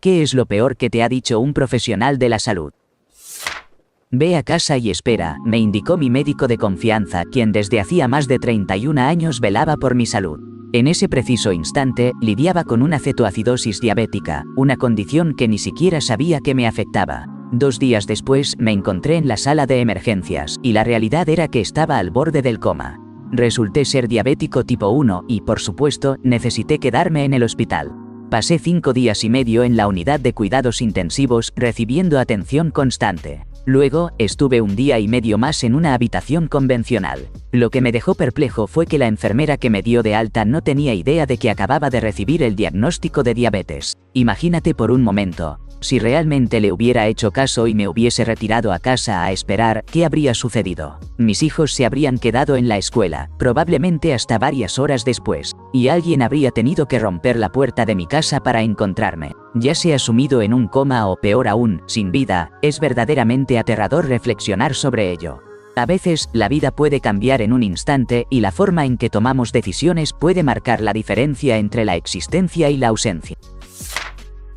¿Qué es lo peor que te ha dicho un profesional de la salud? Ve a casa y espera, me indicó mi médico de confianza, quien desde hacía más de 31 años velaba por mi salud. En ese preciso instante, lidiaba con una cetoacidosis diabética, una condición que ni siquiera sabía que me afectaba. 2 días después, me encontré en la sala de emergencias, y la realidad era que estaba al borde del coma. Resulté ser diabético tipo 1 y, por supuesto, necesité quedarme en el hospital. Pasé 5 días y medio en la unidad de cuidados intensivos, recibiendo atención constante. Luego, estuve 1 día y medio más en una habitación convencional. Lo que me dejó perplejo fue que la enfermera que me dio de alta no tenía idea de que acababa de recibir el diagnóstico de diabetes. Imagínate por un momento, si realmente le hubiera hecho caso y me hubiese retirado a casa a esperar, ¿qué habría sucedido? Mis hijos se habrían quedado en la escuela, probablemente hasta varias horas después, y alguien habría tenido que romper la puerta de mi casa para encontrarme. Ya sea sumido en un coma o peor aún, sin vida. Es verdaderamente aterrador reflexionar sobre ello. A veces, la vida puede cambiar en un instante y la forma en que tomamos decisiones puede marcar la diferencia entre la existencia y la ausencia.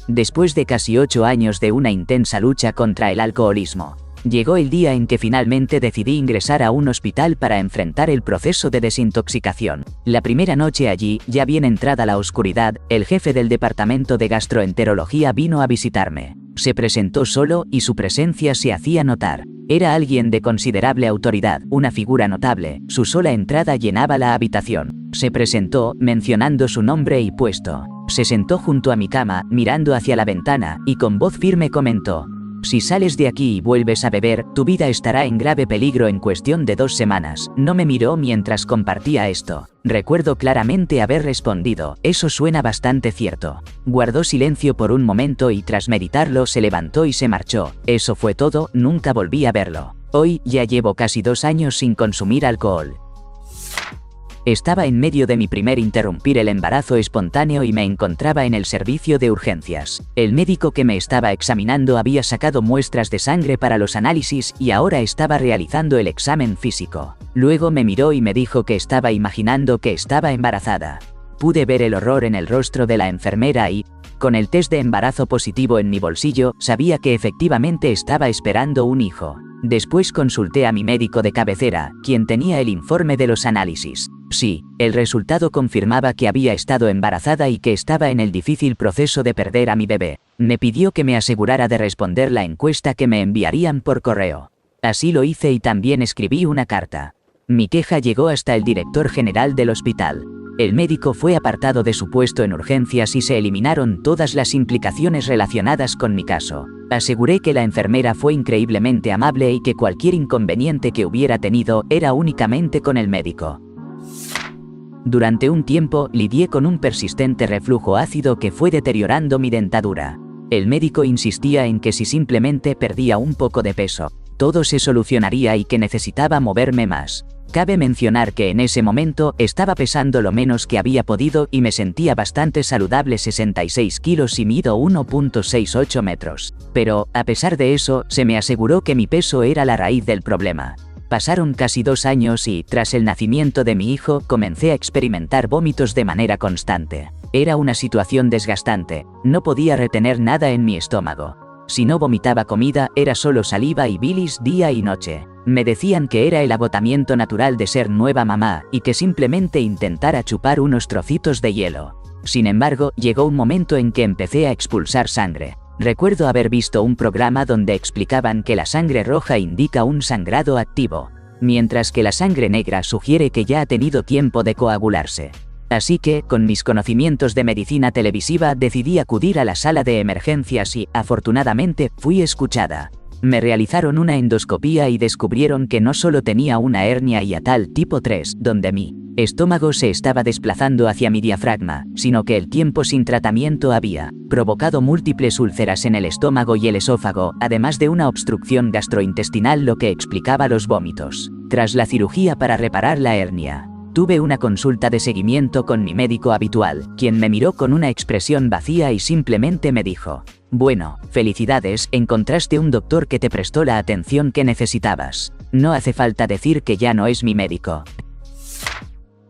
Después de casi 8 años de una intensa lucha contra el alcoholismo, llegó el día en que finalmente decidí ingresar a un hospital para enfrentar el proceso de desintoxicación. La primera noche allí, ya bien entrada la oscuridad, el jefe del departamento de gastroenterología vino a visitarme. Se presentó solo y su presencia se hacía notar. Era alguien de considerable autoridad, una figura notable. Su sola entrada llenaba la habitación. Se presentó, mencionando su nombre y puesto. Se sentó junto a mi cama, mirando hacia la ventana, y con voz firme comentó: si sales de aquí y vuelves a beber, tu vida estará en grave peligro en cuestión de 2 semanas. No me miró mientras compartía esto. Recuerdo claramente haber respondido: eso suena bastante cierto. Guardó silencio por un momento y tras meditarlo se levantó y se marchó. Eso fue todo, nunca volví a verlo. Hoy, ya llevo casi 2 años sin consumir alcohol. Estaba en medio de mi primer interrumpir el embarazo espontáneo y me encontraba en el servicio de urgencias. El médico que me estaba examinando había sacado muestras de sangre para los análisis y ahora estaba realizando el examen físico. Luego me miró y me dijo que estaba imaginando que estaba embarazada. Pude ver el horror en el rostro de la enfermera y, con el test de embarazo positivo en mi bolsillo, sabía que efectivamente estaba esperando un hijo. Después consulté a mi médico de cabecera, quien tenía el informe de los análisis. Sí, el resultado confirmaba que había estado embarazada y que estaba en el difícil proceso de perder a mi bebé. Me pidió que me asegurara de responder la encuesta que me enviarían por correo. Así lo hice y también escribí una carta. Mi queja llegó hasta el director general del hospital. El médico fue apartado de su puesto en urgencias y se eliminaron todas las implicaciones relacionadas con mi caso. Aseguré que la enfermera fue increíblemente amable y que cualquier inconveniente que hubiera tenido era únicamente con el médico. Durante un tiempo, lidié con un persistente reflujo ácido que fue deteriorando mi dentadura. El médico insistía en que si simplemente perdía un poco de peso, todo se solucionaría y que necesitaba moverme más. Cabe mencionar que en ese momento estaba pesando lo menos que había podido y me sentía bastante saludable, 66 kilos y mido 1.68 metros. Pero, a pesar de eso, se me aseguró que mi peso era la raíz del problema. Pasaron casi 2 años y, tras el nacimiento de mi hijo, comencé a experimentar vómitos de manera constante. Era una situación desgastante, no podía retener nada en mi estómago. Si no vomitaba comida, era solo saliva y bilis día y noche. Me decían que era el agotamiento natural de ser nueva mamá y que simplemente intentara chupar unos trocitos de hielo. Sin embargo, llegó un momento en que empecé a expulsar sangre. Recuerdo haber visto un programa donde explicaban que la sangre roja indica un sangrado activo, mientras que la sangre negra sugiere que ya ha tenido tiempo de coagularse. Así que, con mis conocimientos de medicina televisiva, decidí acudir a la sala de emergencias y, afortunadamente, fui escuchada. Me realizaron una endoscopía y descubrieron que no solo tenía una hernia hiatal tipo 3, donde mi estómago se estaba desplazando hacia mi diafragma, sino que el tiempo sin tratamiento había provocado múltiples úlceras en el estómago y el esófago, además de una obstrucción gastrointestinal, lo que explicaba los vómitos. Tras la cirugía para reparar la hernia, tuve una consulta de seguimiento con mi médico habitual, quien me miró con una expresión vacía y simplemente me dijo: bueno, felicidades, encontraste un doctor que te prestó la atención que necesitabas. No hace falta decir que ya no es mi médico.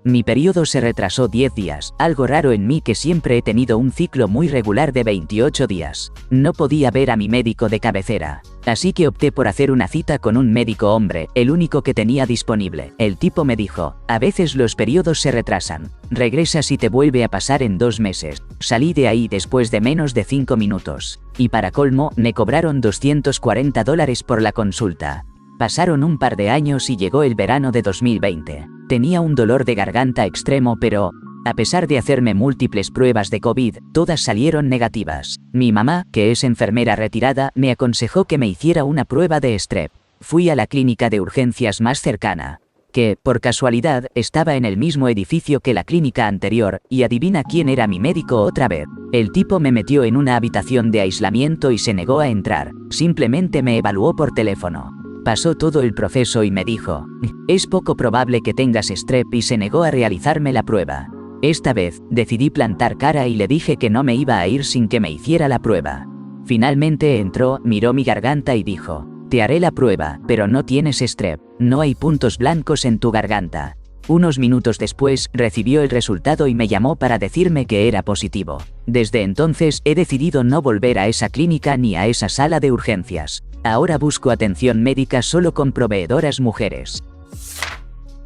Mi periodo se retrasó 10 días, algo raro en mí que siempre he tenido un ciclo muy regular de 28 días. No podía ver a mi médico de cabecera. Así que opté por hacer una cita con un médico hombre, el único que tenía disponible. El tipo me dijo, a veces los periodos se retrasan. Regresas y te vuelve a pasar en 2 meses. Salí de ahí después de menos de 5 minutos. Y para colmo, me cobraron $240 por la consulta. Pasaron un par de años y llegó el verano de 2020. Tenía un dolor de garganta extremo pero, a pesar de hacerme múltiples pruebas de COVID, todas salieron negativas. Mi mamá, que es enfermera retirada, me aconsejó que me hiciera una prueba de strep. Fui a la clínica de urgencias más cercana, que, por casualidad, estaba en el mismo edificio que la clínica anterior, y adivina quién era mi médico otra vez. El tipo me metió en una habitación de aislamiento y se negó a entrar. Simplemente me evaluó por teléfono. Pasó todo el proceso y me dijo, es poco probable que tengas strep y se negó a realizarme la prueba. Esta vez, decidí plantar cara y le dije que no me iba a ir sin que me hiciera la prueba. Finalmente entró, miró mi garganta y dijo, te haré la prueba, pero no tienes strep, no hay puntos blancos en tu garganta. Unos minutos después, recibió el resultado y me llamó para decirme que era positivo. Desde entonces, he decidido no volver a esa clínica ni a esa sala de urgencias. Ahora busco atención médica solo con proveedoras mujeres.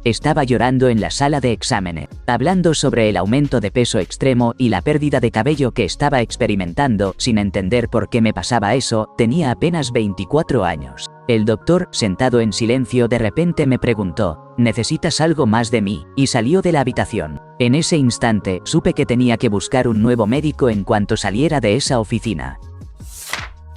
Estaba llorando en la sala de exámenes, hablando sobre el aumento de peso extremo y la pérdida de cabello que estaba experimentando, sin entender por qué me pasaba eso. Tenía apenas 24 años. El doctor, sentado en silencio, de repente me preguntó, ¿necesitas algo más de mí? Y salió de la habitación. En ese instante, supe que tenía que buscar un nuevo médico en cuanto saliera de esa oficina.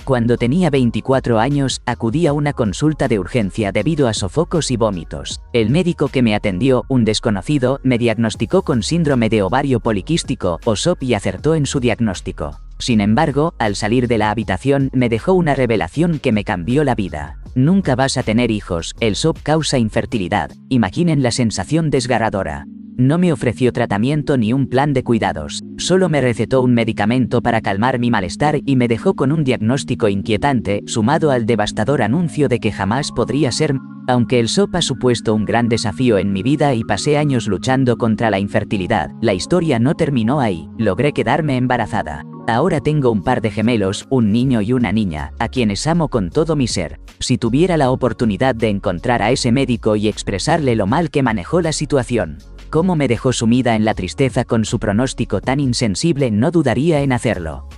Cuando tenía 24 años, acudí a una consulta de urgencia debido a sofocos y vómitos. El médico que me atendió, un desconocido, me diagnosticó con síndrome de ovario poliquístico, o SOP, y acertó en su diagnóstico. Sin embargo, al salir de la habitación, me dejó una revelación que me cambió la vida. Nunca vas a tener hijos, el SOP causa infertilidad. Imaginen la sensación desgarradora. No me ofreció tratamiento ni un plan de cuidados, solo me recetó un medicamento para calmar mi malestar y me dejó con un diagnóstico inquietante, sumado al devastador anuncio de que jamás podría ser. Aunque el SOP ha supuesto un gran desafío en mi vida y pasé años luchando contra la infertilidad, la historia no terminó ahí. Logré quedarme embarazada. Ahora tengo un par de gemelos, un niño y una niña, a quienes amo con todo mi ser. Si tuviera la oportunidad de encontrar a ese médico y expresarle lo mal que manejó la situación, cómo me dejó sumida en la tristeza con su pronóstico tan insensible, no dudaría en hacerlo.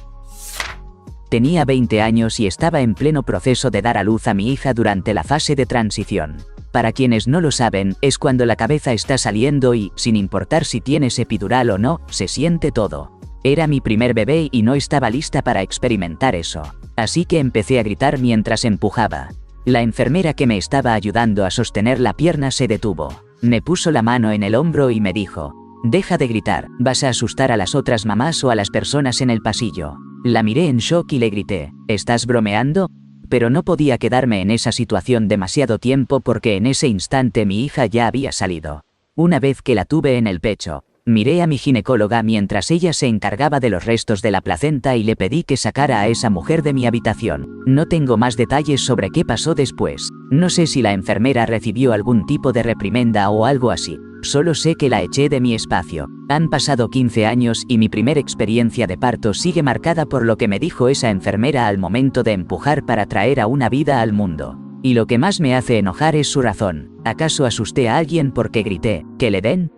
Tenía 20 años y estaba en pleno proceso de dar a luz a mi hija durante la fase de transición. Para quienes no lo saben, es cuando la cabeza está saliendo y, sin importar si tienes epidural o no, se siente todo. Era mi primer bebé y no estaba lista para experimentar eso. Así que empecé a gritar mientras empujaba. La enfermera que me estaba ayudando a sostener la pierna se detuvo. Me puso la mano en el hombro y me dijo, deja de gritar, vas a asustar a las otras mamás o a las personas en el pasillo. La miré en shock y le grité, ¿estás bromeando? Pero no podía quedarme en esa situación demasiado tiempo porque en ese instante mi hija ya había salido. Una vez que la tuve en el pecho, miré a mi ginecóloga mientras ella se encargaba de los restos de la placenta y le pedí que sacara a esa mujer de mi habitación. No tengo más detalles sobre qué pasó después. No sé si la enfermera recibió algún tipo de reprimenda o algo así. Solo sé que la eché de mi espacio. Han pasado 15 años y mi primera experiencia de parto sigue marcada por lo que me dijo esa enfermera al momento de empujar para traer a una vida al mundo. Y lo que más me hace enojar es su razón. ¿Acaso asusté a alguien porque grité, que le den?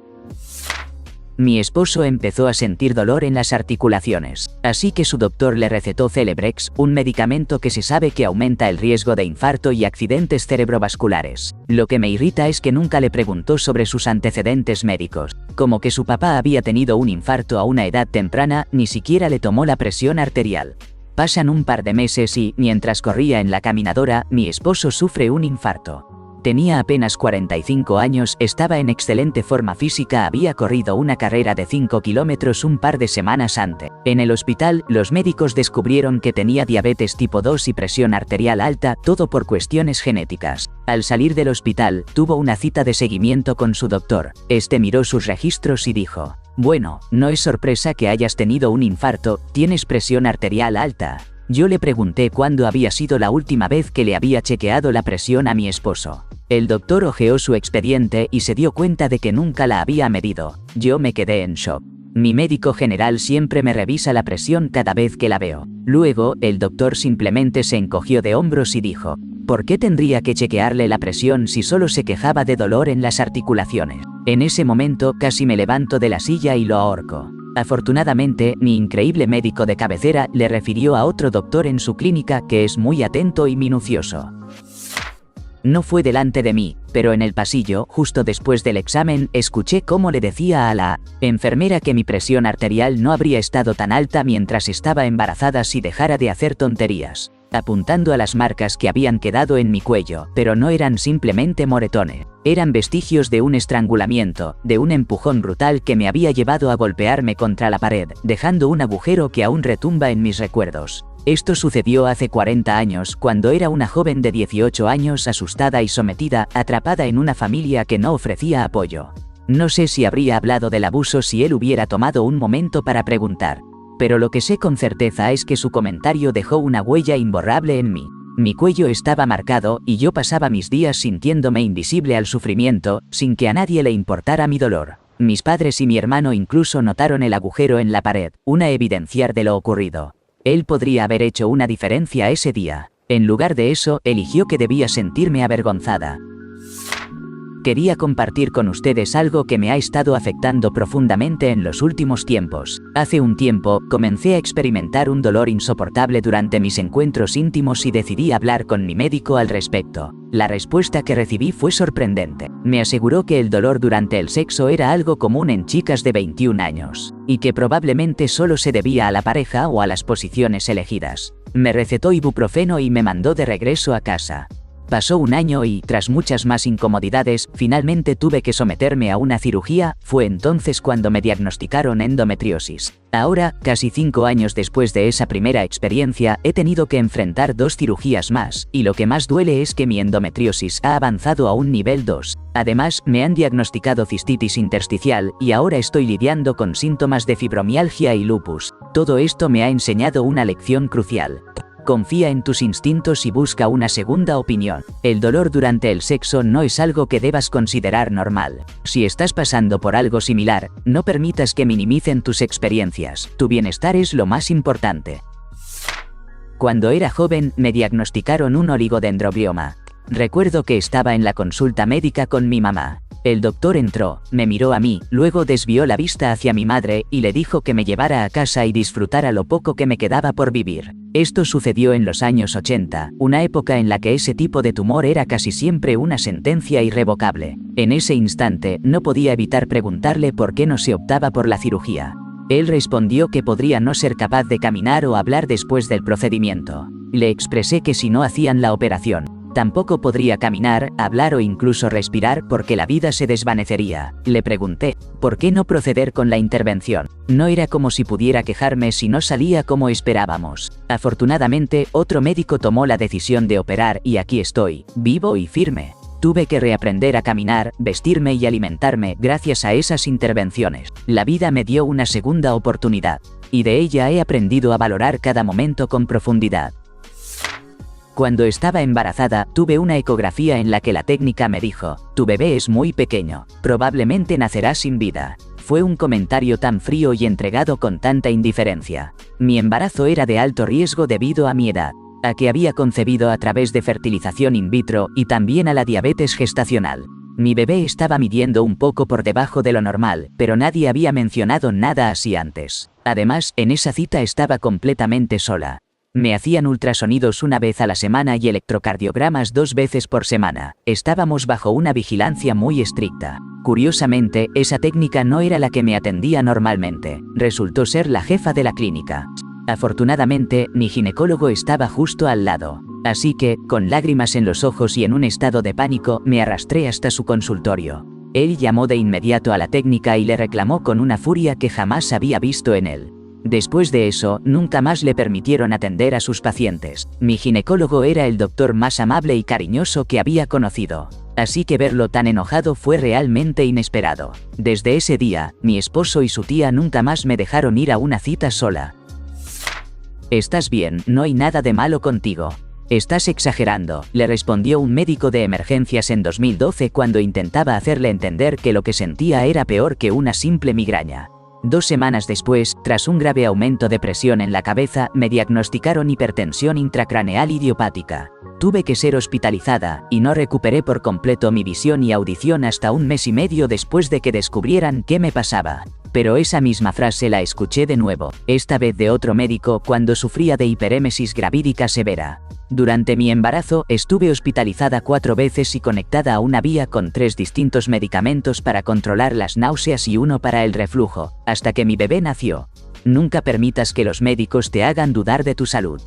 Mi esposo empezó a sentir dolor en las articulaciones, así que su doctor le recetó Celebrex, un medicamento que se sabe que aumenta el riesgo de infarto y accidentes cerebrovasculares. Lo que me irrita es que nunca le preguntó sobre sus antecedentes médicos, como que su papá había tenido un infarto a una edad temprana, ni siquiera le tomó la presión arterial. Pasan un par de meses y, mientras corría en la caminadora, mi esposo sufre un infarto. Tenía apenas 45 años, estaba en excelente forma física, había corrido una carrera de 5 kilómetros un par de semanas antes. En el hospital, los médicos descubrieron que tenía diabetes tipo 2 y presión arterial alta, todo por cuestiones genéticas. Al salir del hospital, tuvo una cita de seguimiento con su doctor. Este miró sus registros y dijo, bueno, no es sorpresa que hayas tenido un infarto, tienes presión arterial alta. Yo le pregunté cuándo había sido la última vez que le había chequeado la presión a mi esposo. El doctor hojeó su expediente y se dio cuenta de que nunca la había medido. Yo me quedé en shock. Mi médico general siempre me revisa la presión cada vez que la veo. Luego, el doctor simplemente se encogió de hombros y dijo: ¿por qué tendría que chequearle la presión si solo se quejaba de dolor en las articulaciones? En ese momento casi me levanto de la silla y lo ahorco. Afortunadamente, mi increíble médico de cabecera le refirió a otro doctor en su clínica que es muy atento y minucioso. No fue delante de mí, pero en el pasillo, justo después del examen, escuché cómo le decía a la enfermera que mi presión arterial no habría estado tan alta mientras estaba embarazada si dejara de hacer tonterías, apuntando a las marcas que habían quedado en mi cuello, pero no eran simplemente moretones. Eran vestigios de un estrangulamiento, de un empujón brutal que me había llevado a golpearme contra la pared, dejando un agujero que aún retumba en mis recuerdos. Esto sucedió hace 40 años, cuando era una joven de 18 años asustada y sometida, atrapada en una familia que no ofrecía apoyo. No sé si habría hablado del abuso si él hubiera tomado un momento para preguntar, pero lo que sé con certeza es que su comentario dejó una huella imborrable en mí. Mi cuello estaba marcado y yo pasaba mis días sintiéndome invisible al sufrimiento, sin que a nadie le importara mi dolor. Mis padres y mi hermano incluso notaron el agujero en la pared, una evidenciar de lo ocurrido. Él podría haber hecho una diferencia ese día. En lugar de eso, eligió que debía sentirme avergonzada. Quería compartir con ustedes algo que me ha estado afectando profundamente en los últimos tiempos. Hace un tiempo, comencé a experimentar un dolor insoportable durante mis encuentros íntimos y decidí hablar con mi médico al respecto. La respuesta que recibí fue sorprendente. Me aseguró que el dolor durante el sexo era algo común en chicas de 21 años, y que probablemente solo se debía a la pareja o a las posiciones elegidas. Me recetó ibuprofeno y me mandó de regreso a casa. Pasó un año y, tras muchas más incomodidades, finalmente tuve que someterme a una cirugía. Fue entonces cuando me diagnosticaron endometriosis. Ahora, casi 5 años después de esa primera experiencia, he tenido que enfrentar 2 cirugías más, y lo que más duele es que mi endometriosis ha avanzado a un nivel 2. Además, me han diagnosticado cistitis intersticial, y ahora estoy lidiando con síntomas de fibromialgia y lupus. Todo esto me ha enseñado una lección crucial. Confía en tus instintos y busca una segunda opinión. El dolor durante el sexo no es algo que debas considerar normal. Si estás pasando por algo similar, no permitas que minimicen tus experiencias. Tu bienestar es lo más importante. Cuando era joven, me diagnosticaron un oligodendroglioma. Recuerdo que estaba en la consulta médica con mi mamá. El doctor entró, me miró a mí, luego desvió la vista hacia mi madre y le dijo que me llevara a casa y disfrutara lo poco que me quedaba por vivir. Esto sucedió en los años 80, una época en la que ese tipo de tumor era casi siempre una sentencia irrevocable. En ese instante, no podía evitar preguntarle por qué no se optaba por la cirugía. Él respondió que podría no ser capaz de caminar o hablar después del procedimiento. Le expresé que si no hacían la operación, tampoco podría caminar, hablar o incluso respirar porque la vida se desvanecería. Le pregunté, ¿por qué no proceder con la intervención? No era como si pudiera quejarme si no salía como esperábamos. Afortunadamente, otro médico tomó la decisión de operar y aquí estoy, vivo y firme. Tuve que reaprender a caminar, vestirme y alimentarme gracias a esas intervenciones. La vida me dio una segunda oportunidad, y de ella he aprendido a valorar cada momento con profundidad. Cuando estaba embarazada, tuve una ecografía en la que la técnica me dijo: tu bebé es muy pequeño, probablemente nacerá sin vida. Fue un comentario tan frío y entregado con tanta indiferencia. Mi embarazo era de alto riesgo debido a mi edad, a que había concebido a través de fertilización in vitro y también a la diabetes gestacional. Mi bebé estaba midiendo un poco por debajo de lo normal, pero nadie había mencionado nada así antes. Además, en esa cita estaba completamente sola. Me hacían ultrasonidos una vez a la semana y electrocardiogramas 2 veces por semana. Estábamos bajo una vigilancia muy estricta. Curiosamente, esa técnica no era la que me atendía normalmente. Resultó ser la jefa de la clínica. Afortunadamente, mi ginecólogo estaba justo al lado. Así que, con lágrimas en los ojos y en un estado de pánico, me arrastré hasta su consultorio. Él llamó de inmediato a la técnica y le reclamó con una furia que jamás había visto en él. Después de eso, nunca más le permitieron atender a sus pacientes. Mi ginecólogo era el doctor más amable y cariñoso que había conocido. Así que verlo tan enojado fue realmente inesperado. Desde ese día, mi esposo y su tía nunca más me dejaron ir a una cita sola. Estás bien, no hay nada de malo contigo. Estás exagerando, le respondió un médico de emergencias en 2012 cuando intentaba hacerle entender que lo que sentía era peor que una simple migraña. 2 semanas después, tras un grave aumento de presión en la cabeza, me diagnosticaron hipertensión intracraneal idiopática. Tuve que ser hospitalizada, y no recuperé por completo mi visión y audición hasta 1 mes y medio después de que descubrieran qué me pasaba. Pero esa misma frase la escuché de nuevo, esta vez de otro médico cuando sufría de hiperémesis gravídica severa. Durante mi embarazo, estuve hospitalizada 4 veces y conectada a una vía con 3 distintos medicamentos para controlar las náuseas y 1 para el reflujo, hasta que mi bebé nació. Nunca permitas que los médicos te hagan dudar de tu salud.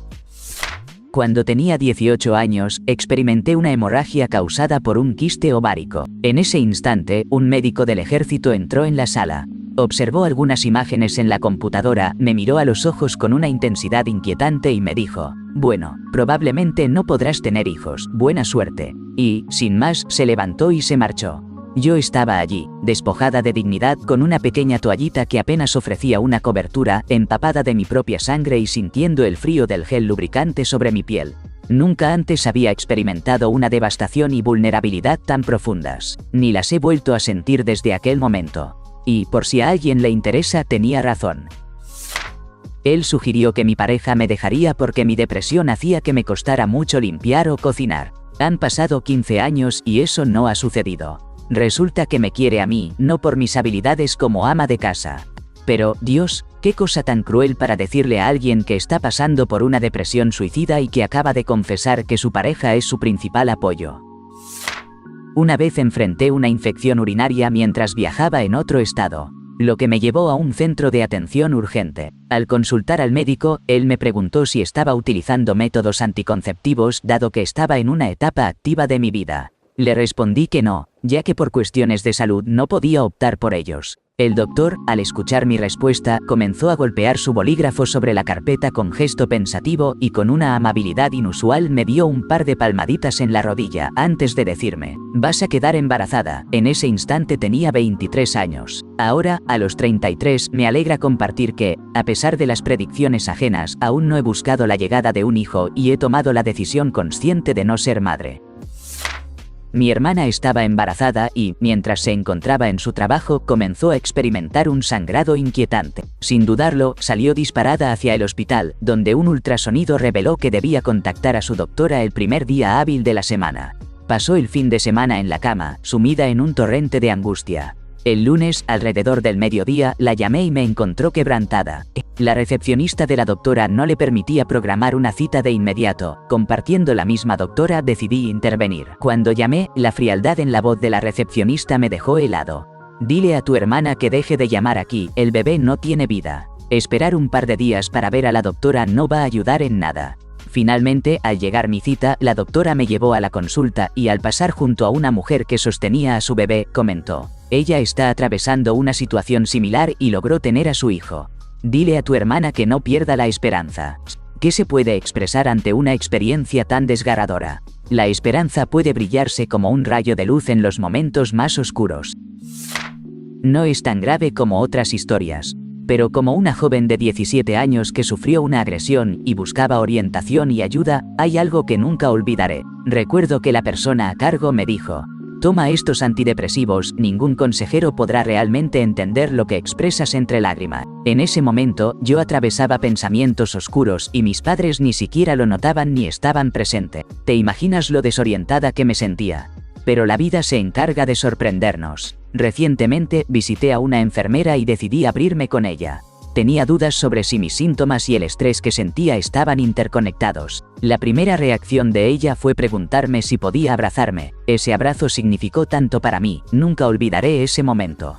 Cuando tenía 18 años, experimenté una hemorragia causada por un quiste ovárico. En ese instante, un médico del ejército entró en la sala. Observó algunas imágenes en la computadora, me miró a los ojos con una intensidad inquietante y me dijo: «Bueno, probablemente no podrás tener hijos, buena suerte». Y, sin más, se levantó y se marchó. Yo estaba allí, despojada de dignidad, con una pequeña toallita que apenas ofrecía una cobertura, empapada de mi propia sangre y sintiendo el frío del gel lubricante sobre mi piel. Nunca antes había experimentado una devastación y vulnerabilidad tan profundas, ni las he vuelto a sentir desde aquel momento. Y, por si a alguien le interesa, tenía razón. Él sugirió que mi pareja me dejaría porque mi depresión hacía que me costara mucho limpiar o cocinar. Han pasado 15 años y eso no ha sucedido. Resulta que me quiere a mí, no por mis habilidades como ama de casa. Pero, Dios, qué cosa tan cruel para decirle a alguien que está pasando por una depresión suicida y que acaba de confesar que su pareja es su principal apoyo. Una vez enfrenté una infección urinaria mientras viajaba en otro estado, lo que me llevó a un centro de atención urgente. Al consultar al médico, él me preguntó si estaba utilizando métodos anticonceptivos dado que estaba en una etapa activa de mi vida. Le respondí que no, ya que por cuestiones de salud no podía optar por ellos. El doctor, al escuchar mi respuesta, comenzó a golpear su bolígrafo sobre la carpeta con gesto pensativo y con una amabilidad inusual me dio un par de palmaditas en la rodilla antes de decirme: «Vas a quedar embarazada». En ese instante tenía 23 años. Ahora, a los 33, me alegra compartir que, a pesar de las predicciones ajenas, aún no he buscado la llegada de un hijo y he tomado la decisión consciente de no ser madre. Mi hermana estaba embarazada y, mientras se encontraba en su trabajo, comenzó a experimentar un sangrado inquietante. Sin dudarlo, salió disparada hacia el hospital, donde un ultrasonido reveló que debía contactar a su doctora el primer día hábil de la semana. Pasó el fin de semana en la cama, sumida en un torrente de angustia. El lunes, alrededor del mediodía, la llamé y me encontró quebrantada. La recepcionista de la doctora no le permitía programar una cita de inmediato. Compartiendo la misma doctora, decidí intervenir. Cuando llamé, la frialdad en la voz de la recepcionista me dejó helado. «Dile a tu hermana que deje de llamar aquí, el bebé no tiene vida. Esperar un par de días para ver a la doctora no va a ayudar en nada». Finalmente, al llegar mi cita, la doctora me llevó a la consulta y al pasar junto a una mujer que sostenía a su bebé, comentó: «Ella está atravesando una situación similar y logró tener a su hijo. Dile a tu hermana que no pierda la esperanza». ¿Qué se puede expresar ante una experiencia tan desgarradora? La esperanza puede brillarse como un rayo de luz en los momentos más oscuros. No es tan grave como otras historias. Pero como una joven de 17 años que sufrió una agresión y buscaba orientación y ayuda, hay algo que nunca olvidaré. Recuerdo que la persona a cargo me dijo: «Toma estos antidepresivos, ningún consejero podrá realmente entender lo que expresas entre lágrimas». En ese momento, yo atravesaba pensamientos oscuros y mis padres ni siquiera lo notaban ni estaban presentes. ¿Te imaginas lo desorientada que me sentía? Pero la vida se encarga de sorprendernos. Recientemente visité a una enfermera y decidí abrirme con ella. Tenía dudas sobre si mis síntomas y el estrés que sentía estaban interconectados. La primera reacción de ella fue preguntarme si podía abrazarme. Ese abrazo significó tanto para mí, nunca olvidaré ese momento.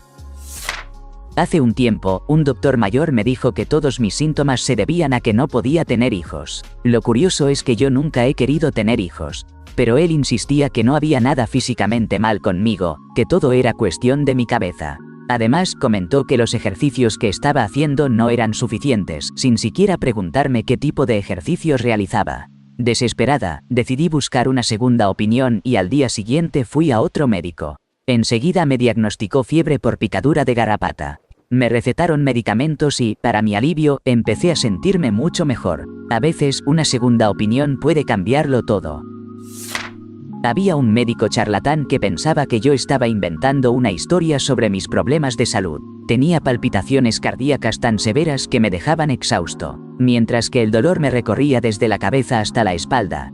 Hace un tiempo, un doctor mayor me dijo que todos mis síntomas se debían a que no podía tener hijos. Lo curioso es que yo nunca he querido tener hijos. Pero él insistía que no había nada físicamente mal conmigo, que todo era cuestión de mi cabeza. Además, comentó que los ejercicios que estaba haciendo no eran suficientes, sin siquiera preguntarme qué tipo de ejercicios realizaba. Desesperada, decidí buscar una segunda opinión y al día siguiente fui a otro médico. Enseguida me diagnosticó fiebre por picadura de garrapata. Me recetaron medicamentos y, para mi alivio, empecé a sentirme mucho mejor. A veces, una segunda opinión puede cambiarlo todo. Había un médico charlatán que pensaba que yo estaba inventando una historia sobre mis problemas de salud. Tenía palpitaciones cardíacas tan severas que me dejaban exhausto, mientras que el dolor me recorría desde la cabeza hasta la espalda.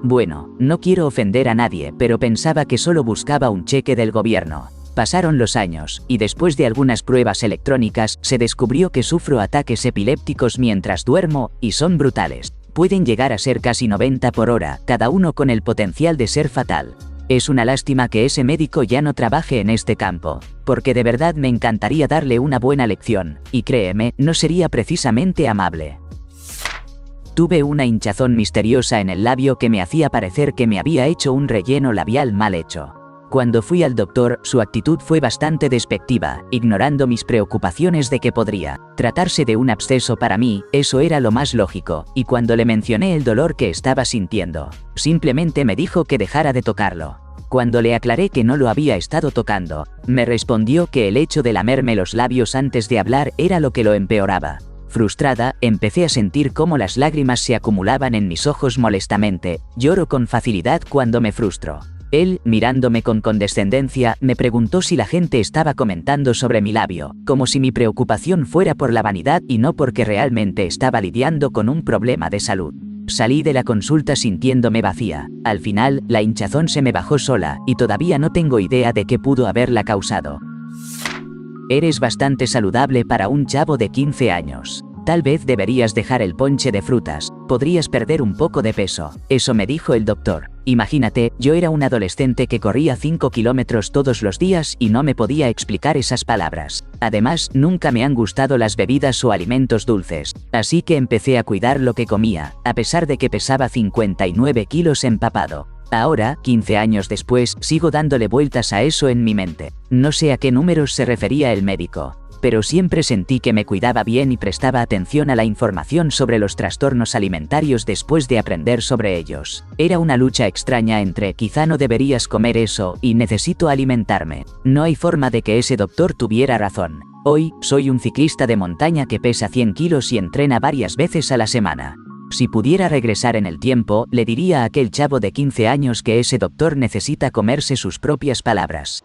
Bueno, no quiero ofender a nadie, pero pensaba que solo buscaba un cheque del gobierno. Pasaron los años, y después de algunas pruebas electrónicas, se descubrió que sufro ataques epilépticos mientras duermo, y son brutales. Pueden llegar a ser casi 90 por hora, cada uno con el potencial de ser fatal. Es una lástima que ese médico ya no trabaje en este campo, porque de verdad me encantaría darle una buena lección, y créeme, no sería precisamente amable. Tuve una hinchazón misteriosa en el labio que me hacía parecer que me había hecho un relleno labial mal hecho. Cuando fui al doctor, su actitud fue bastante despectiva, ignorando mis preocupaciones de que podría tratarse de un absceso para mí. Eso era lo más lógico, y cuando le mencioné el dolor que estaba sintiendo, simplemente me dijo que dejara de tocarlo. Cuando le aclaré que no lo había estado tocando, me respondió que el hecho de lamerme los labios antes de hablar era lo que lo empeoraba. Frustrada, empecé a sentir cómo las lágrimas se acumulaban en mis ojos molestamente. Lloro con facilidad cuando me frustro. Él, mirándome con condescendencia, me preguntó si la gente estaba comentando sobre mi labio, como si mi preocupación fuera por la vanidad y no porque realmente estaba lidiando con un problema de salud. Salí de la consulta sintiéndome vacía. Al final, la hinchazón se me bajó sola, y todavía no tengo idea de qué pudo haberla causado. Eres bastante saludable para un chavo de 15 años. Tal vez deberías dejar el ponche de frutas, podrías perder un poco de peso. Eso me dijo el doctor. Imagínate, yo era un adolescente que corría 5 kilómetros todos los días y no me podía explicar esas palabras. Además, nunca me han gustado las bebidas o alimentos dulces, así que empecé a cuidar lo que comía, a pesar de que pesaba 59 kilos empapado. Ahora, 15 años después, sigo dándole vueltas a eso en mi mente. No sé a qué números se refería el médico, pero siempre sentí que me cuidaba bien y prestaba atención a la información sobre los trastornos alimentarios después de aprender sobre ellos. Era una lucha extraña entre quizá no deberías comer eso y necesito alimentarme. No hay forma de que ese doctor tuviera razón. Hoy, soy un ciclista de montaña que pesa 100 kilos y entrena varias veces a la semana. Si pudiera regresar en el tiempo, le diría a aquel chavo de 15 años que ese doctor necesita comerse sus propias palabras.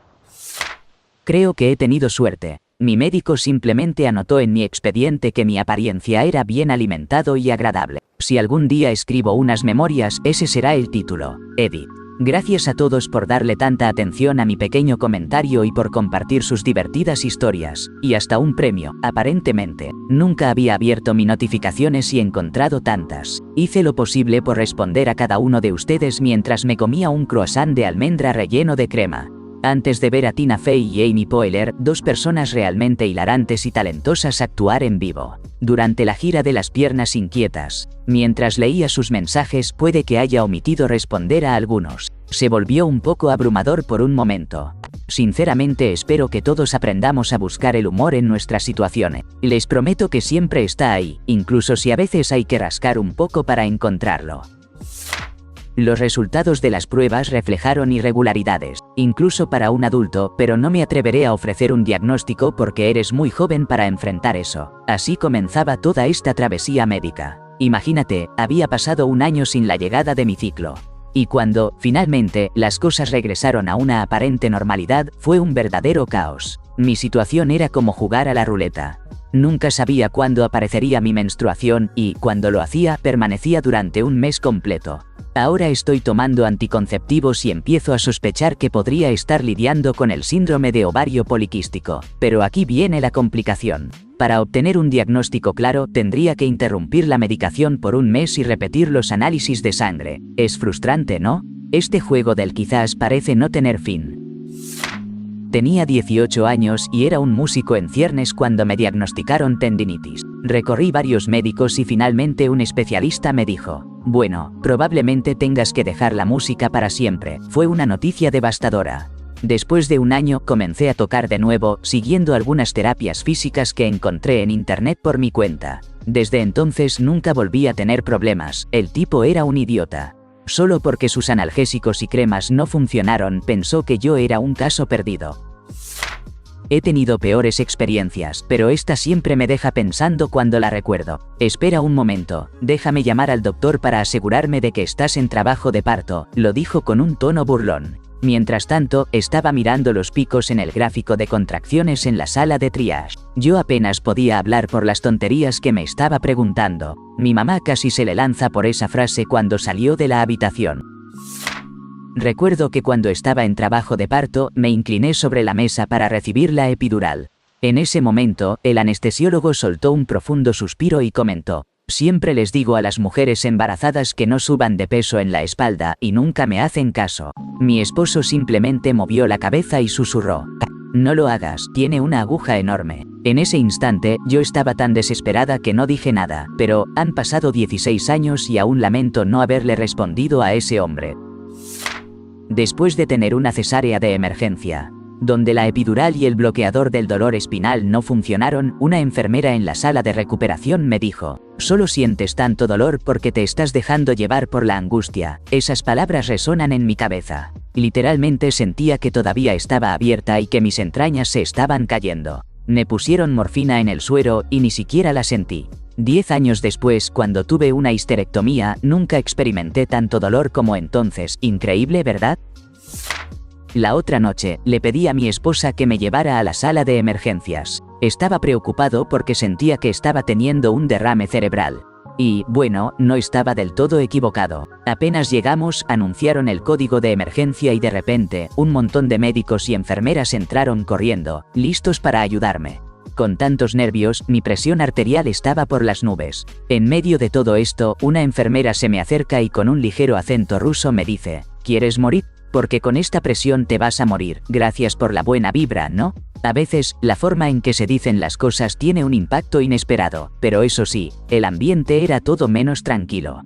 Creo que he tenido suerte. Mi médico simplemente anotó en mi expediente que mi apariencia era bien alimentado y agradable. Si algún día escribo unas memorias, ese será el título. Edith. Gracias a todos por darle tanta atención a mi pequeño comentario y por compartir sus divertidas historias, y hasta un premio, aparentemente. Nunca había abierto mis notificaciones y encontrado tantas. Hice lo posible por responder a cada uno de ustedes mientras me comía un croissant de almendra relleno de crema. Antes de ver a Tina Fey y Amy Poehler, dos personas realmente hilarantes y talentosas, actuar en vivo, durante la gira de Las Piernas Inquietas. Mientras leía sus mensajes, puede que haya omitido responder a algunos. Se volvió un poco abrumador por un momento. Sinceramente espero que todos aprendamos a buscar el humor en nuestras situaciones. Les prometo que siempre está ahí, incluso si a veces hay que rascar un poco para encontrarlo. Los resultados de las pruebas reflejaron irregularidades, incluso para un adulto, pero no me atreveré a ofrecer un diagnóstico porque eres muy joven para enfrentar eso. Así comenzaba toda esta travesía médica. Imagínate, había pasado un año sin la llegada de mi ciclo. Y cuando, finalmente, las cosas regresaron a una aparente normalidad, fue un verdadero caos. Mi situación era como jugar a la ruleta. Nunca sabía cuándo aparecería mi menstruación y, cuando lo hacía, permanecía durante un mes completo. Ahora estoy tomando anticonceptivos y empiezo a sospechar que podría estar lidiando con el síndrome de ovario poliquístico. Pero aquí viene la complicación. Para obtener un diagnóstico claro, tendría que interrumpir la medicación por un mes y repetir los análisis de sangre. Es frustrante, ¿no? Este juego del quizás parece no tener fin. Tenía 18 años y era un músico en ciernes cuando me diagnosticaron tendinitis. Recorrí varios médicos y finalmente un especialista me dijo: bueno, probablemente tengas que dejar la música para siempre. Fue una noticia devastadora. Después de un año comencé a tocar de nuevo, siguiendo algunas terapias físicas que encontré en internet por mi cuenta. Desde entonces nunca volví a tener problemas. El tipo era un idiota. Solo porque sus analgésicos y cremas no funcionaron, pensó que yo era un caso perdido. He tenido peores experiencias, pero esta siempre me deja pensando cuando la recuerdo. Espera un momento, déjame llamar al doctor para asegurarme de que estás en trabajo de parto, lo dijo con un tono burlón. Mientras tanto, estaba mirando los picos en el gráfico de contracciones en la sala de triage. Yo apenas podía hablar por las tonterías que me estaba preguntando. Mi mamá casi se le lanza por esa frase cuando salió de la habitación. Recuerdo que cuando estaba en trabajo de parto, me incliné sobre la mesa para recibir la epidural. En ese momento, el anestesiólogo soltó un profundo suspiro y comentó: siempre les digo a las mujeres embarazadas que no suban de peso en la espalda y nunca me hacen caso. Mi esposo simplemente movió la cabeza y susurró: no lo hagas, tiene una aguja enorme. En ese instante, yo estaba tan desesperada que no dije nada, pero han pasado 16 años y aún lamento no haberle respondido a ese hombre. Después de tener una cesárea de emergencia, donde la epidural y el bloqueador del dolor espinal no funcionaron, una enfermera en la sala de recuperación me dijo: solo sientes tanto dolor porque te estás dejando llevar por la angustia. Esas palabras resonan en mi cabeza. Literalmente sentía que todavía estaba abierta y que mis entrañas se estaban cayendo. Me pusieron morfina en el suero y ni siquiera la sentí. 10 años después, cuando tuve una histerectomía, nunca experimenté tanto dolor como entonces. Increíble, ¿verdad? La otra noche, le pedí a mi esposa que me llevara a la sala de emergencias. Estaba preocupado porque sentía que estaba teniendo un derrame cerebral. Y, bueno, no estaba del todo equivocado. Apenas llegamos, anunciaron el código de emergencia y de repente, un montón de médicos y enfermeras entraron corriendo, listos para ayudarme. Con tantos nervios, mi presión arterial estaba por las nubes. En medio de todo esto, una enfermera se me acerca y con un ligero acento ruso me dice: ¿quieres morir? Porque con esta presión te vas a morir. Gracias por la buena vibra, ¿no? A veces, la forma en que se dicen las cosas tiene un impacto inesperado, pero eso sí, el ambiente era todo menos tranquilo.